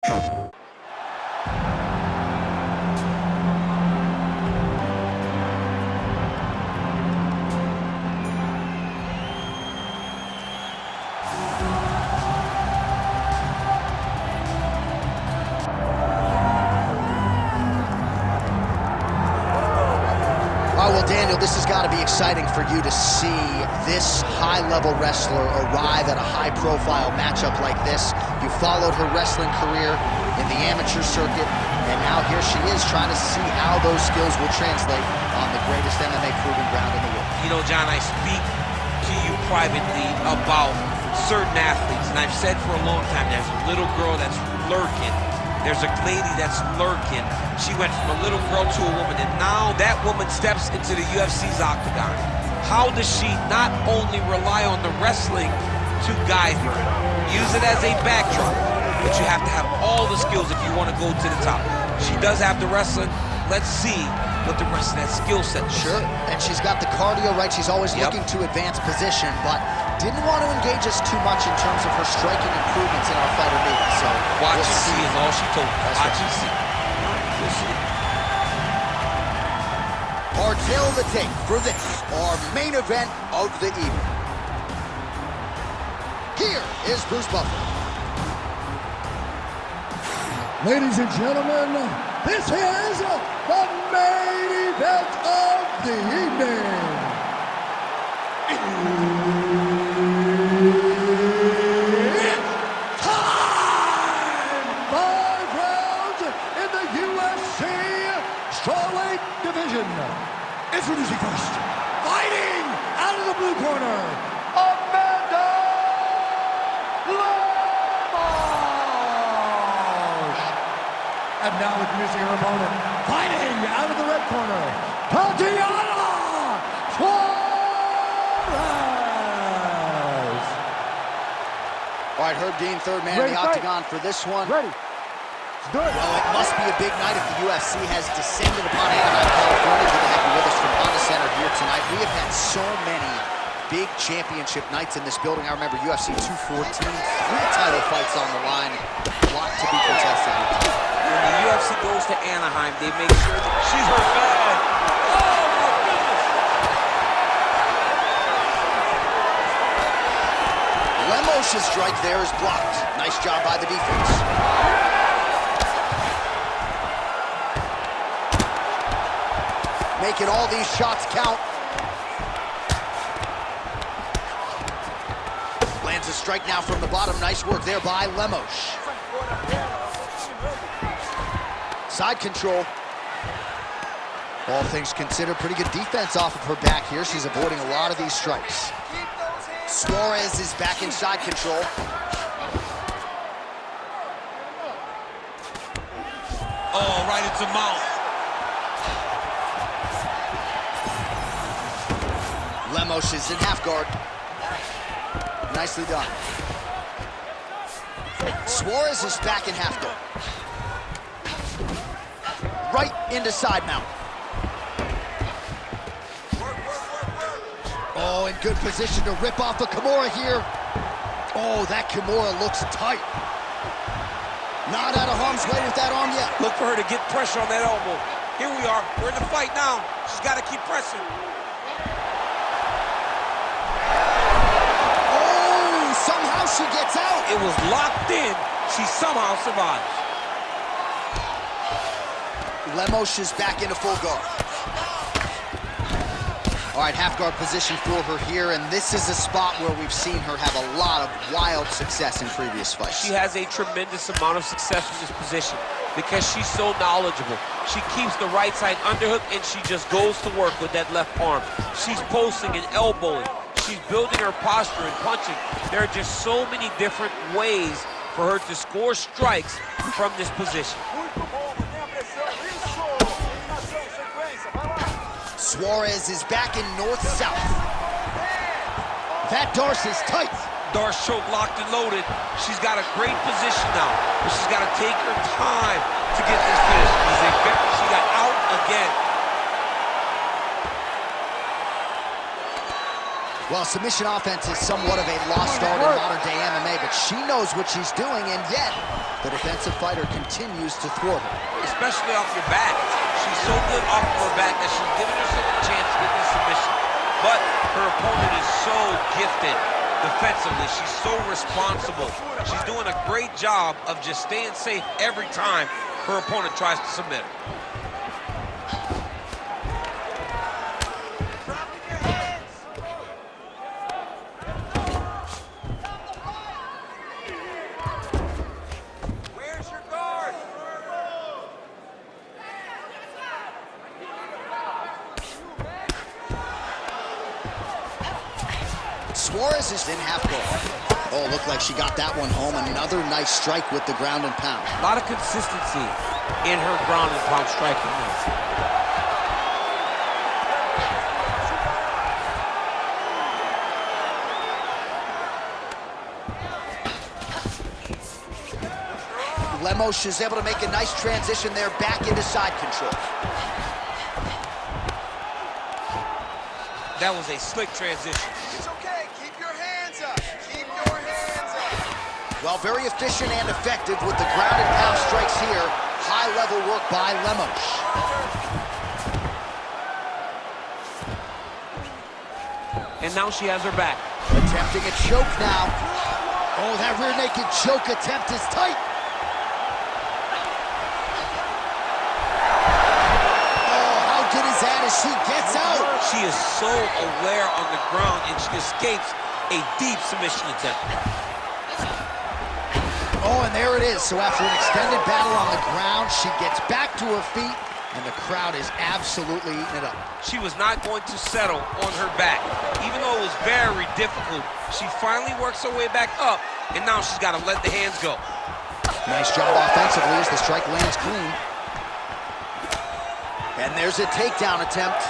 Well, Daniel, this has got to be exciting for you to see this high-level wrestler arrive at a high-profile matchup like this. You followed her wrestling career in the amateur circuit, and now here she is trying to see how those skills will translate on the greatest MMA proving ground in the world. You know, John, I speak to you privately about certain athletes, and I've said for a long time, there's a little girl that's lurking. There's a lady that's lurking. She went from a little girl to a woman, and now that woman steps into the UFC's octagon. How does she not only rely on the wrestling to guide her, use it as a backdrop, but you have to have all the skills if you want to go to the top. She does have the wrestling. Let's see what the rest of that skill set is. Sure, and she's got the cardio right. She's always looking to advance position, but didn't want to engage us too much in terms of her striking improvements in our fighter meeting. So watch and see is all she told me. Watch and see. We'll see. Our tail of the tape for this, our main event of the evening. Here is Bruce Buffer. Ladies and gentlemen, this is the main event of the evening. It's time! 5 rounds in the UFC Strawweight division. Introducing first, fighting out of the blue corner, Amanda Lemos. And now introducing her opponent, fighting out of the red corner, TATIANA Suarez. All right, Herb Dean, third man in the octagon for this one. Ready. Well, it must be a big night if the UFC has descended upon Anaheim, California. Good to have you with us from Honda Center here tonight. We have had so many big championship nights in this building. I remember UFC 214, 3 title fights on the line. A lot to be contested here tonight. When the UFC goes to Anaheim, they make sure that she's her fan. Oh, my goodness! Lemos' strike there is blocked. Nice job by the defense. Making all these shots count. Lands a strike now from the bottom. Nice work there by Lemos. Side control. All things considered, pretty good defense off of her back here. She's avoiding a lot of these strikes. Suarez is back in side control. Oh, right into mount. Lemos is in half guard. Nicely done. Suarez is back in half guard. Right into side mount. Oh, in good position to rip off a Kimura here. Oh, that Kimura looks tight. Not out of harm's way with that arm yet. Look for her to get pressure on that elbow. Here we are. We're in the fight now. She's got to keep pressing. Oh, somehow she gets out. It was locked in. She somehow survives. Lemos is back into full guard. All right, half guard position for her here, and this is a spot where we've seen her have a lot of wild success in previous fights. She has a tremendous amount of success in this position because she's so knowledgeable. She keeps the right side underhook, and she just goes to work with that left arm. She's posting and elbowing. She's building her posture and punching. There are just so many different ways for her to score strikes from this position. Suarez is back in north-south. That Darce is tight. Darce choke locked and loaded. She's got a great position now, but she's got to take her time to get this finish. She got out again. Well, submission offense is somewhat of a lost art in modern-day MMA, but she knows what she's doing, and yet the defensive fighter continues to thwart her. Especially off your back. She's so good off of her back that she's giving herself a chance to get this submission. But her opponent is so gifted defensively. She's so responsible. She's doing a great job of just staying safe every time her opponent tries to submit her. Suarez is in half guard. Oh, looked like she got that one home. Another nice strike with the ground and pound. A lot of consistency in her ground and pound striking. Lemos is able to make a nice transition there back into side control. That was a slick transition. It's okay. Keep your hands up. Keep your hands up. Well, very efficient and effective with the ground and pound strikes here. High-level work by Lemos. And now she has her back. Attempting a choke now. Oh, that rear naked choke attempt is tight. As she gets out. She is so aware on the ground, and she escapes a deep submission attempt. Oh, and there it is. So after an extended battle on the ground, she gets back to her feet, and the crowd is absolutely eating it up. She was not going to settle on her back. Even though it was very difficult, she finally works her way back up, and now she's got to let the hands go. Nice job offensively as the strike lands clean. And there's a takedown attempt.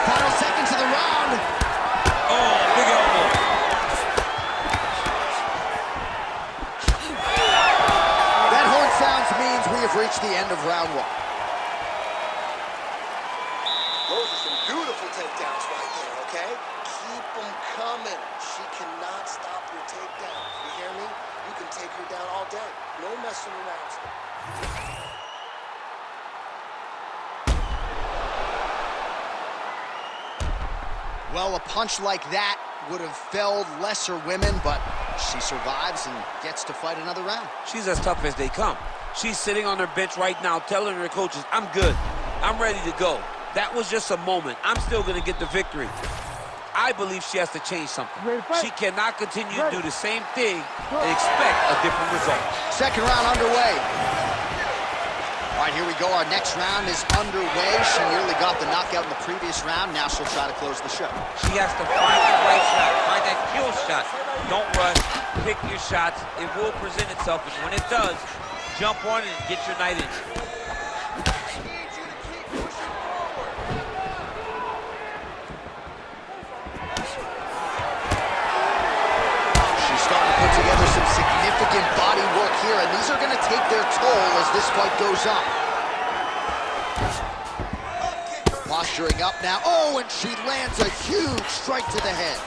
Final seconds of the round. Oh, big elbow. That horn sounds means we have reached the end of round one. Those are some beautiful takedowns right there, okay? Keep them coming. She cannot stop your takedown. You hear me? You can take her down all day. No messing around. Well, a punch like that would have felled lesser women, but she survives and gets to fight another round. She's as tough as they come. She's sitting on her bench right now telling her coaches, I'm good. I'm ready to go. That was just a moment. I'm still going to get the victory. I believe she has to change something. She cannot continue to do the same thing and expect a different result. Second round underway. All right, here we go. Our next round is underway. She nearly got the knockout in the previous round. Now she'll try to close the show. She has to find the right shot, find that kill shot. Don't rush, pick your shots. It will present itself, and when it does, jump on it and get your night in. She's starting to put together some significant body work here, and these are going to take their toll as this fight goes on. Posturing up now. Oh, and she lands a huge strike to the head.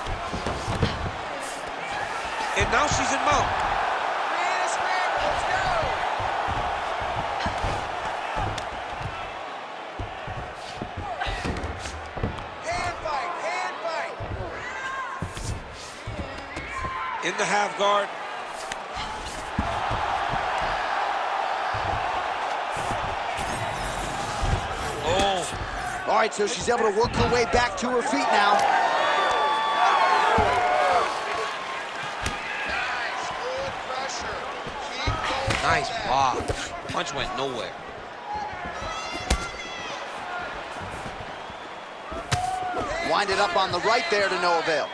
And now she's in mount. Hand fight. In the half guard. All right, so she's able to work her way back to her feet now. Nice, good pressure. Keep going. Nice block. Punch went nowhere. Wind it up on the right there to no avail.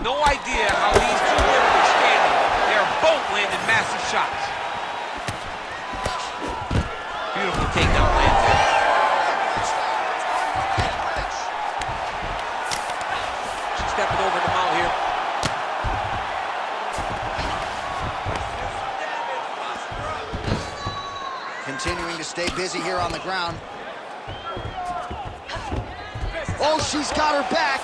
No idea how these two women are standing. They're both landing massive shots. Beautiful takedown lands there. She's stepping over the mount here. Continuing to stay busy here on the ground. Oh, she's got her back.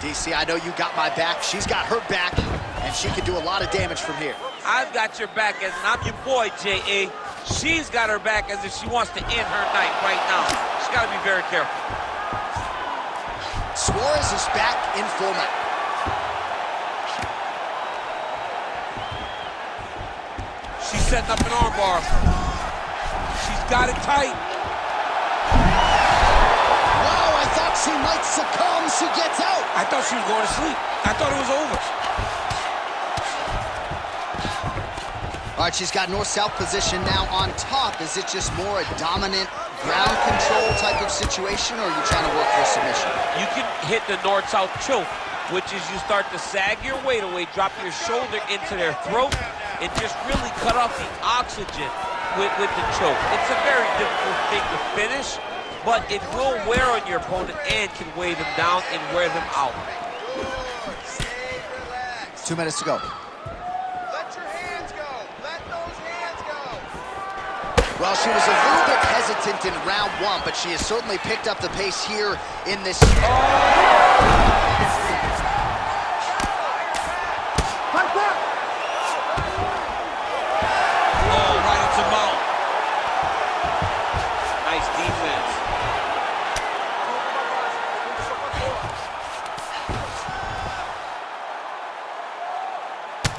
DC, I know you got my back. She's got her back, and she can do a lot of damage from here. I've got your back, as I'm your boy, J.A. She's got her back as if she wants to end her night right now. She's got to be very careful. Suarez is back in full mount. She's setting up an armbar. She's got it tight. Wow, I thought she might succumb. She gets out. I thought she was going to sleep. I thought it was over. All right, she's got north-south position now on top. Is it just more a dominant ground control type of situation, or are you trying to work for a submission? You can hit the north-south choke, which is you start to sag your weight away, drop your shoulder into their throat, and just really cut off the oxygen with the choke. It's a very difficult thing to finish, but it will wear on your opponent and can weigh them down and wear them out. 2 minutes to go. Well, she was a little bit hesitant in round one, but she has certainly picked up the pace here in this. Oh, right into mount. Nice defense.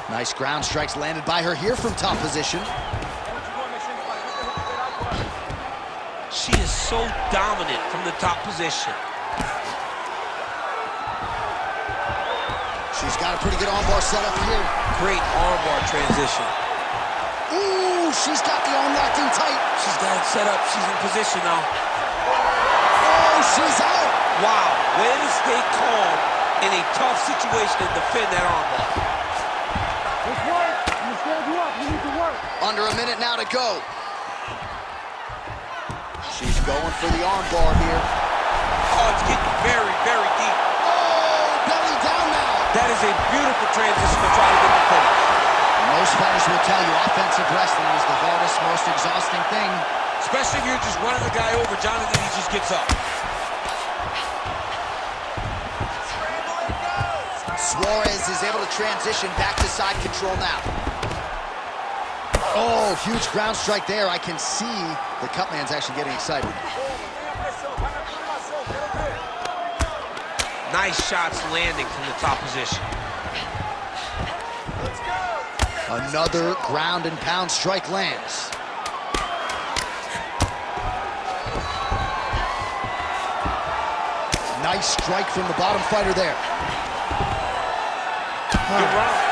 Nice ground strikes landed by her here from top position. She is so dominant from the top position. She's got a pretty good armbar set up here. Great armbar transition. Ooh, she's got the arm locked in tight. She's got it set up. She's in position now. Oh, she's out. Wow, way to stay calm in a tough situation and defend that armbar. Let's work. I'm gonna stand you up. You need to work. Under a minute now to go. She's going for the armbar here. Oh, it's getting very, very deep. Oh, belly down now. That is a beautiful transition to try to get the finish. Most fighters will tell you offensive wrestling is the hardest, most exhausting thing. Especially if you're just running the guy over, Jonathan, he just gets up. Suarez is able to transition back to side control now. Oh, huge ground strike there. I can see the cut man's actually getting excited. Nice shots landing from the top position. Another ground and pound strike lands. Nice strike from the bottom fighter there. Good round.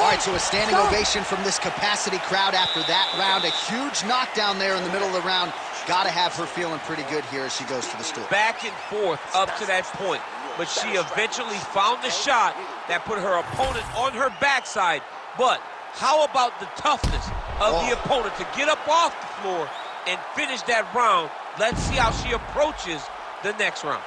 All right, so a standing ovation from this capacity crowd after that round. A huge knockdown there in the middle of the round. Got to have her feeling pretty good here as she goes to the stool. Back and forth up to that point, but she eventually found the shot that put her opponent on her backside. But how about the toughness of the opponent to get up off the floor and finish that round? Let's see how she approaches the next round.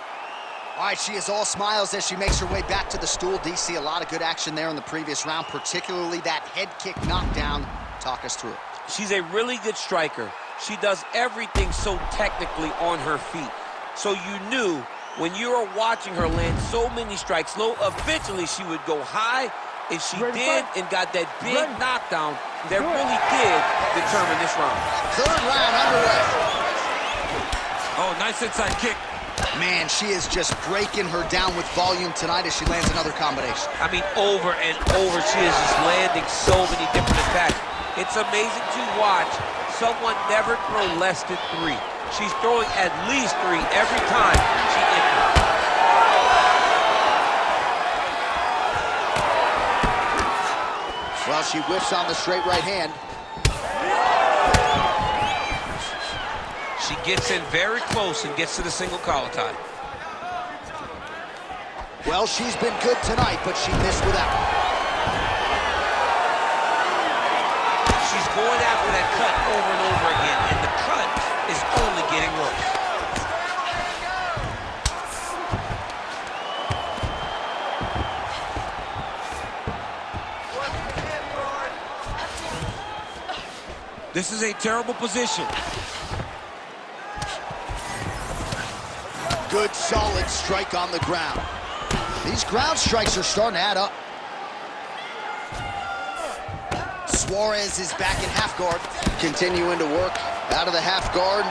All right, she is all smiles as she makes her way back to the stool. DC, a lot of good action there in the previous round, particularly that head kick knockdown. Talk us through it. She's a really good striker. She does everything so technically on her feet. So you knew when you were watching her land so many strikes low, eventually she would go high, and she did and got that big knockdown that really did determine this round. Third round underway. Oh, nice inside kick. Man, she is just breaking her down with volume tonight as she lands another combination. I mean, over and over, she is just landing so many different attacks. It's amazing to watch someone never throw less than 3. She's throwing at least 3 every time she enters. Well, she whiffs on the straight right hand. She gets in very close and gets to the single collar tie. Well, she's been good tonight, but she missed without. She's going after that cut over and over again, and the cut is only getting worse. This is a terrible position. Good, solid strike on the ground. These ground strikes are starting to add up. Suarez is back in half guard. Continuing to work out of the half guard.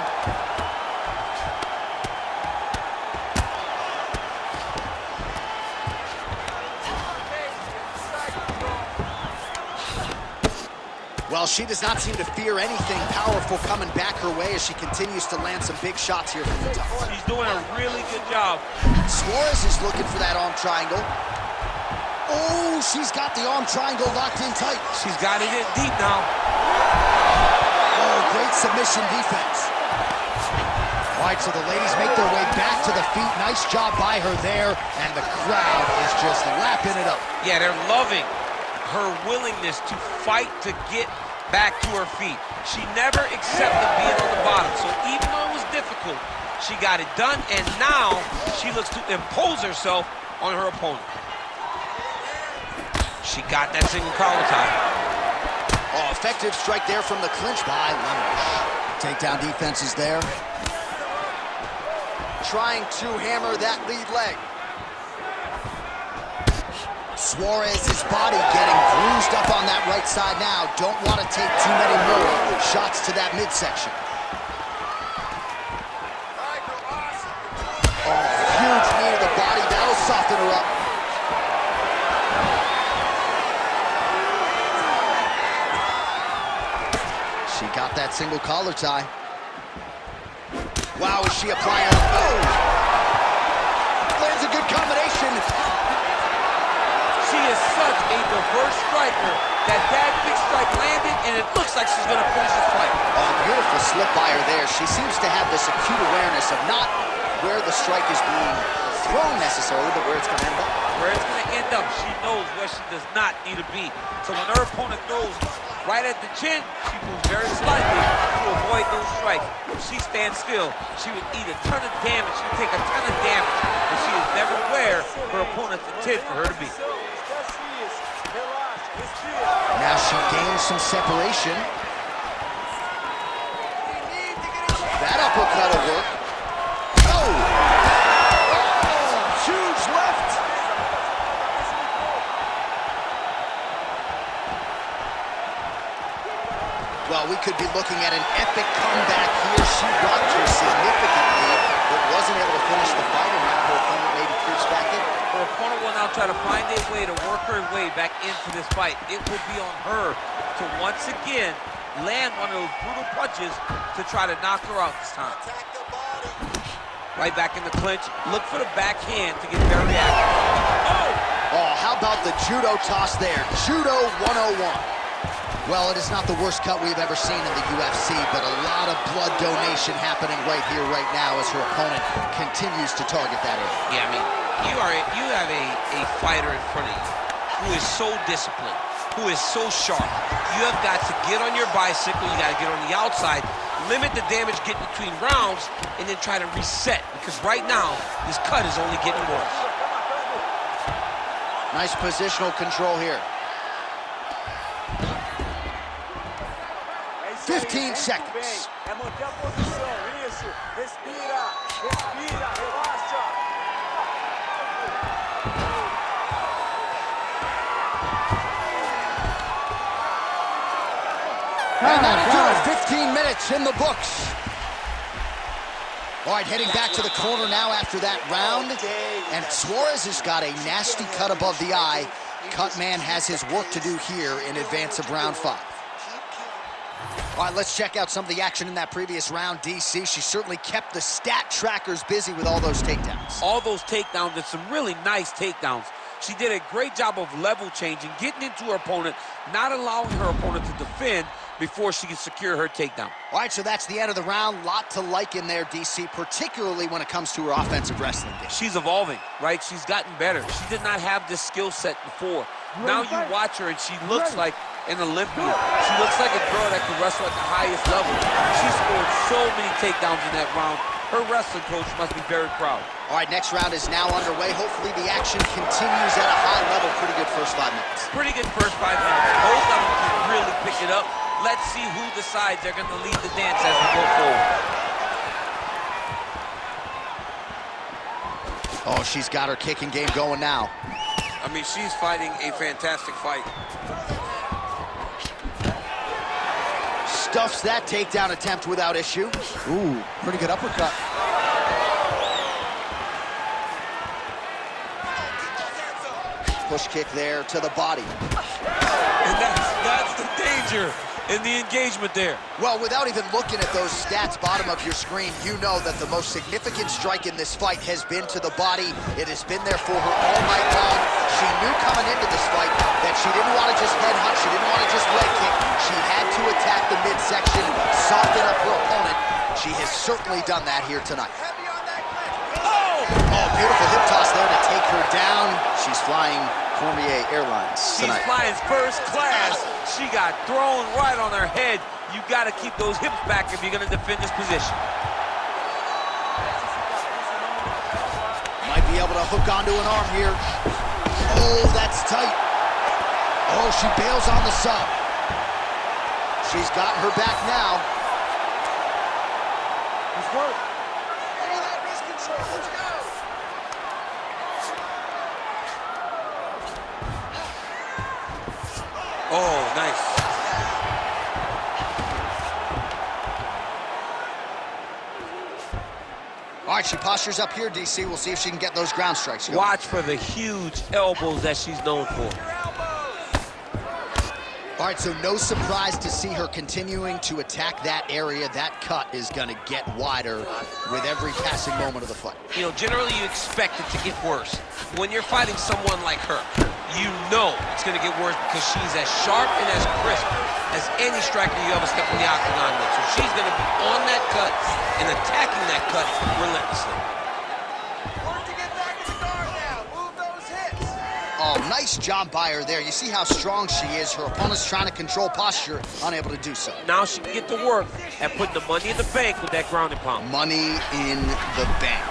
Well, she does not seem to fear anything powerful coming back her way as she continues to land some big shots here from the top. She's doing a really good job. Suarez is looking for that arm triangle. Oh, she's got the arm triangle locked in tight. She's got it in deep now. Oh, great submission defense. All right, so the ladies make their way back to the feet. Nice job by her there, and the crowd is just lapping it up. Yeah, they're loving her willingness to fight to get back to her feet. She never accepted being on the bottom, so even though it was difficult, she got it done, and now she looks to impose herself on her opponent. She got that single collar tie. Oh, effective strike there from the clinch by Lemos. Takedown defense is there. Trying to hammer that lead leg. Suarez's body getting bruised up on that right side now. Don't want to take too many more shots to that midsection. Oh, huge knee to the body. That'll soften her up. She got that single collar tie. Wow, is she applying? Oh! Lands a good combination. She is such a diverse striker that big strike landed, and it looks like she's going to finish this fight. Oh, beautiful slip by her there. She seems to have this acute awareness of not where the strike is being thrown necessarily, but where it's going to end up. Where it's going to end up, she knows where she does not need to be. So when her opponent throws right at the chin, she moves very slightly to avoid those strikes. If she stands still, she would eat a ton of damage. She would take a ton of damage, and she is never where her opponents intend for her to be. Now she gains some separation. That uppercut will work. Oh! Oh! Huge left! Well, we could be looking at an epic comeback here. She rocked her significantly, but wasn't able to finish the fight, and now her opponent maybe creeps back in. Her opponent will now try to find a way to work her way back into this fight. It will be on her to once again land one of those brutal punches to try to knock her out this time. Right back in the clinch. Look for the backhand to get very active. Oh! Oh, how about the judo toss there? Judo 101. Well, it is not the worst cut we've ever seen in the UFC, but a lot of blood donation happening right here, right now, as her opponent continues to target that area. Yeah, I mean, you have a fighter in front of you who is so disciplined, who is so sharp. You have got to get on your bicycle, you got to get on the outside, limit the damage getting between rounds, and then try to reset, because right now, this cut is only getting worse. Nice positional control here. 15 seconds. And that'll do it. 15 minutes in the books. All right, heading back to the corner now after that round. And Suarez has got a nasty cut above the eye. Cutman has his work to do here in advance of round 5. All right, let's check out some of the action in that previous round, DC. She certainly kept the stat trackers busy with all those takedowns. All those takedowns, and some really nice takedowns. She did a great job of level changing, getting into her opponent, not allowing her opponent to defend before she can secure her takedown. All right, so that's the end of the round. Lot to like in there, DC, particularly when it comes to her offensive wrestling game. She's evolving, right? She's gotten better. She did not have this skill set before. Now you watch her, and she looks like an Olympian. She looks like a girl that can wrestle at the highest level. She scored so many takedowns in that round. Her wrestling coach must be very proud. All right, next round is now underway. Hopefully the action continues at a high level. Pretty good first 5 minutes. Pretty good first 5 minutes. Both of them can really pick it up. Let's see who decides they're going to lead the dance as we go forward. Oh, she's got her kicking game going now. I mean, she's fighting a fantastic fight. Stuffs that takedown attempt without issue. Ooh, pretty good uppercut. Push kick there to the body. And that's the danger in the engagement there. Well, without even looking at those stats bottom of your screen, you know that the most significant strike in this fight has been to the body. It has been there for her all night long. She knew coming into this fight that she didn't want to just headhunt, she didn't want to just leg kick. She had to attack the midsection, soften up her opponent. She has certainly done that here tonight. Oh, beautiful hip toss there to take her down. She's flying Cormier Airlines tonight. She's flying first class. She got thrown right on her head. You got to keep those hips back if you're going to defend this position. Might be able to hook onto an arm here. Oh, that's tight. Oh, she bails on the sub. She's got her back now. Nice work. Give me that wrist control. Let's go. Oh, nice. All right, she postures up here, DC. We'll see if she can get those ground strikes going. Watch for the huge elbows that she's known for. All right, so no surprise to see her continuing to attack that area. That cut is going to get wider with every passing moment of the fight. You know, generally you expect it to get worse. When you're fighting someone like her, you know it's going to get worse because she's as sharp and as crisp as any striker you ever step in the octagon with. So she's going to be on that cut and attacking that cut relentlessly. Work to get back in the guard now. Move those hips. Oh, nice job by her there. You see how strong she is. Her opponent's trying to control posture, unable to do so. Now she can get to work at putting the money in the bank with that ground and pound. Money in the bank.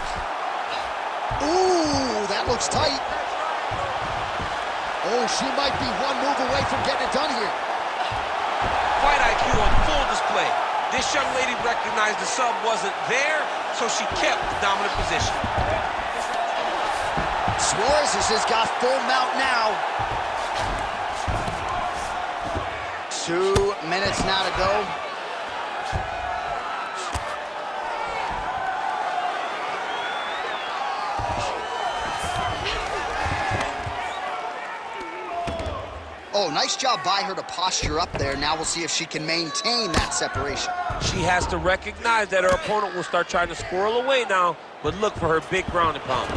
Ooh, that looks tight. Oh, she might be one move away from getting it done here. Fight IQ on full display. This young lady recognized the sub wasn't there, so she kept the dominant position. Suarez has got full mount now. 2 minutes now to go. Oh, nice job by her to posture up there. Now we'll see if she can maintain that separation. She has to recognize that her opponent will start trying to squirrel away now, but look for her big ground and pound.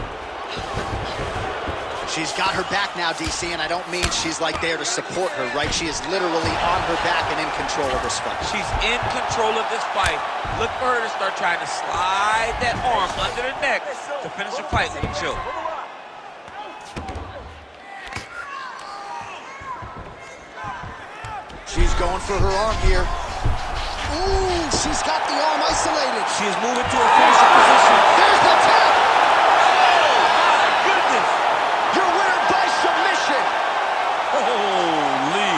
She's got her back now, DC, and I don't mean she's like there to support her, right? She is literally on her back and in control of this fight. She's in control of this fight. Look for her to start trying to slide that arm under the neck to finish the fight with a choke. She's going for her arm here. Ooh, she's got the arm isolated. She is moving to a finisher position. There's the tap. Oh, my goodness. Your winner by submission. Holy.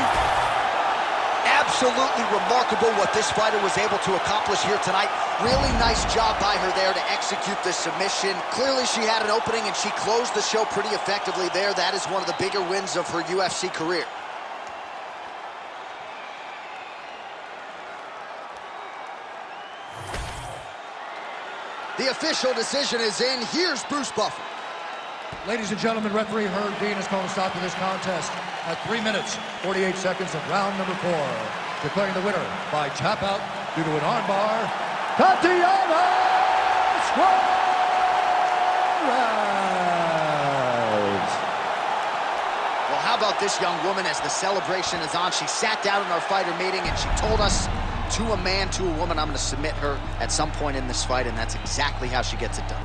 Absolutely remarkable what this fighter was able to accomplish here tonight. Really nice job by her there to execute the submission. Clearly she had an opening and she closed the show pretty effectively there. That is one of the bigger wins of her UFC career. The official decision is in. Here's Bruce Buffer. Ladies and gentlemen, referee Herb Dean has called a stop to this contest at 3 minutes, 48 seconds of round number 4. Declaring the winner by tap out due to an armbar, TATIANA SUAREZ. Well, how about this young woman as the celebration is on? She sat down in our fighter meeting and she told us, to a man, to a woman, I'm going to submit her at some point in this fight, and that's exactly how she gets it done.